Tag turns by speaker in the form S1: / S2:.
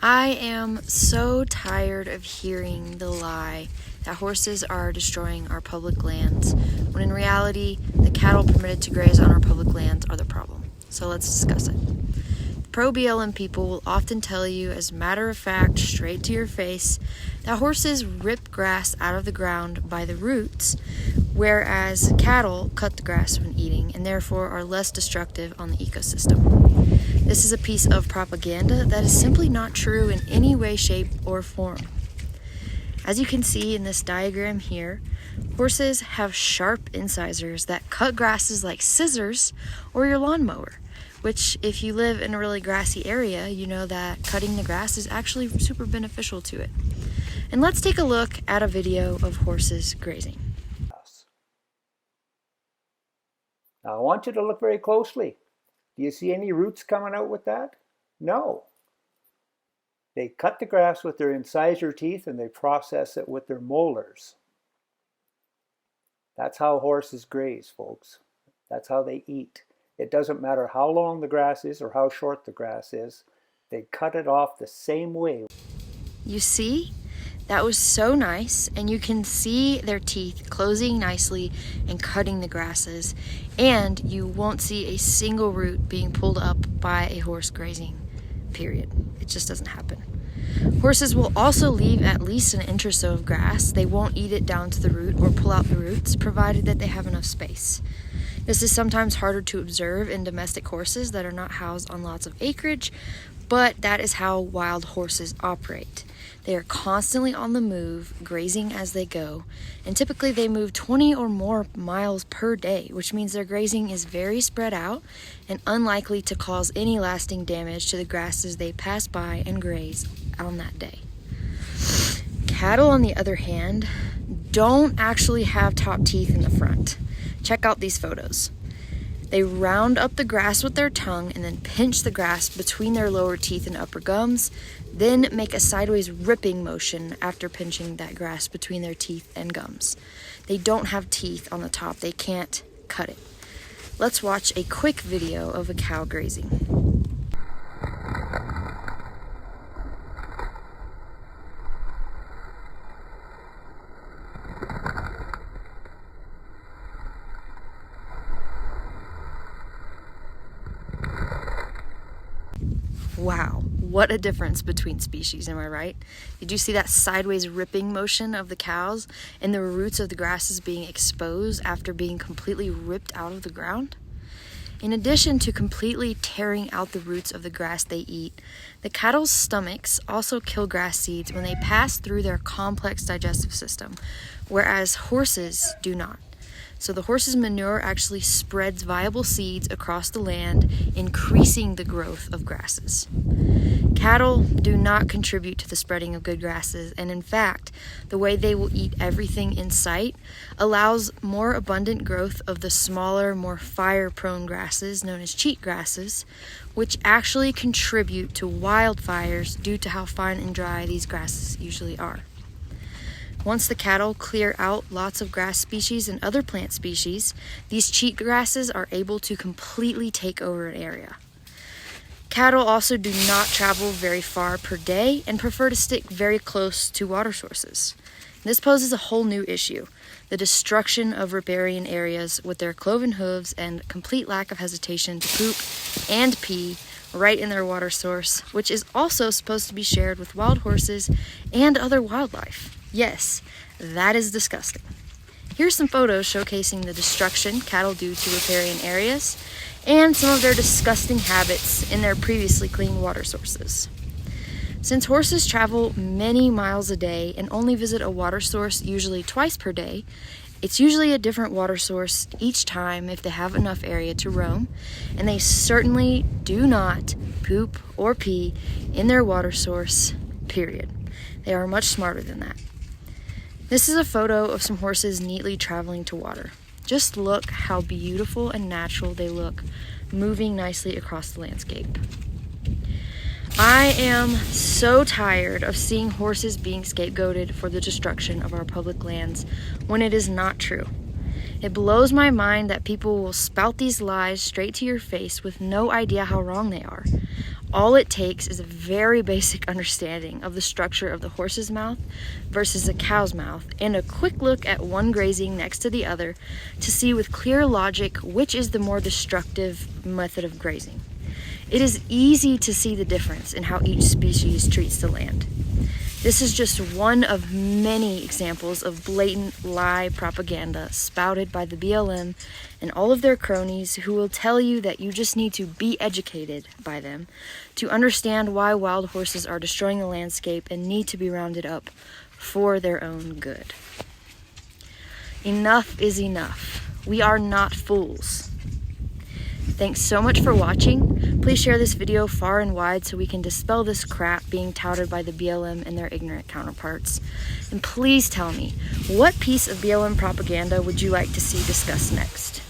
S1: I am so tired of hearing the lie that horses are destroying our public lands, when in reality, the cattle permitted to graze on our public lands are the problem. So let's discuss it. Pro-BLM people will often tell you, as a matter of fact, straight to your face, that horses rip grass out of the ground by the roots, whereas cattle cut the grass when eating and therefore are less destructive on the ecosystem. This is a piece of propaganda that is simply not true in any way, shape, or form. As you can see in this diagram here, horses have sharp incisors that cut grasses like scissors or your lawnmower, which if you live in a really grassy area, you know that cutting the grass is actually super beneficial to it. And let's take a look at a video of horses grazing.
S2: Now I want you to look very closely. Do you see any roots coming out with that? No. They cut the grass with their incisor teeth and they process it with their molars. That's how horses graze, folks. That's how they eat. It doesn't matter how long the grass is or how short the grass is. They cut it off the same way.
S1: You see? That was so nice, and you can see their teeth closing nicely and cutting the grasses, and you won't see a single root being pulled up by a horse grazing, period. It just doesn't happen. Horses will also leave at least an inch or so of grass. They won't eat it down to the root or pull out the roots, provided that they have enough space. This is sometimes harder to observe in domestic horses that are not housed on lots of acreage, but that is how wild horses operate. They are constantly on the move, grazing as they go, and typically they move 20 or more miles per day, which means their grazing is very spread out and unlikely to cause any lasting damage to the grasses they pass by and graze on that day. Cattle, on the other hand, don't actually have top teeth in the front. Check out these photos. They round up the grass with their tongue and then pinch the grass between their lower teeth and upper gums, then make a sideways ripping motion after pinching that grass between their teeth and gums. They don't have teeth on the top. They can't cut it. Let's watch a quick video of a cow grazing. Wow, what a difference between species, am I right? Did you see that sideways ripping motion of the cows and the roots of the grasses being exposed after being completely ripped out of the ground? In addition to completely tearing out the roots of the grass they eat, the cattle's stomachs also kill grass seeds when they pass through their complex digestive system, whereas horses do not. So the horse's manure actually spreads viable seeds across the land, increasing the growth of grasses. Cattle do not contribute to the spreading of good grasses, and in fact, the way they will eat everything in sight allows more abundant growth of the smaller, more fire-prone grasses known as cheat grasses, which actually contribute to wildfires due to how fine and dry these grasses usually are. Once the cattle clear out lots of grass species and other plant species, these cheat grasses are able to completely take over an area. Cattle also do not travel very far per day and prefer to stick very close to water sources. This poses a whole new issue: the destruction of riparian areas with their cloven hooves and complete lack of hesitation to poop and pee right in their water source, which is also supposed to be shared with wild horses and other wildlife. Yes, that is disgusting. Here's some photos showcasing the destruction cattle do to riparian areas and some of their disgusting habits in their previously clean water sources. Since horses travel many miles a day and only visit a water source usually twice per day, it's usually a different water source each time if they have enough area to roam, and they certainly do not poop or pee in their water source, period. They are much smarter than that. This is a photo of some horses neatly traveling to water. Just look how beautiful and natural they look, moving nicely across the landscape. I am so tired of seeing horses being scapegoated for the destruction of our public lands when it is not true. It blows my mind that people will spout these lies straight to your face with no idea how wrong they are. All it takes is a very basic understanding of the structure of the horse's mouth versus a cow's mouth, and a quick look at one grazing next to the other to see with clear logic which is the more destructive method of grazing. It is easy to see the difference in how each species treats the land. This is just one of many examples of blatant lie propaganda spouted by the BLM and all of their cronies, who will tell you that you just need to be educated by them to understand why wild horses are destroying the landscape and need to be rounded up for their own good. Enough is enough. We are not fools. Thanks so much for watching. Please share this video far and wide so we can dispel this crap being touted by the BLM and their ignorant counterparts. And please tell me, what piece of BLM propaganda would you like to see discussed next?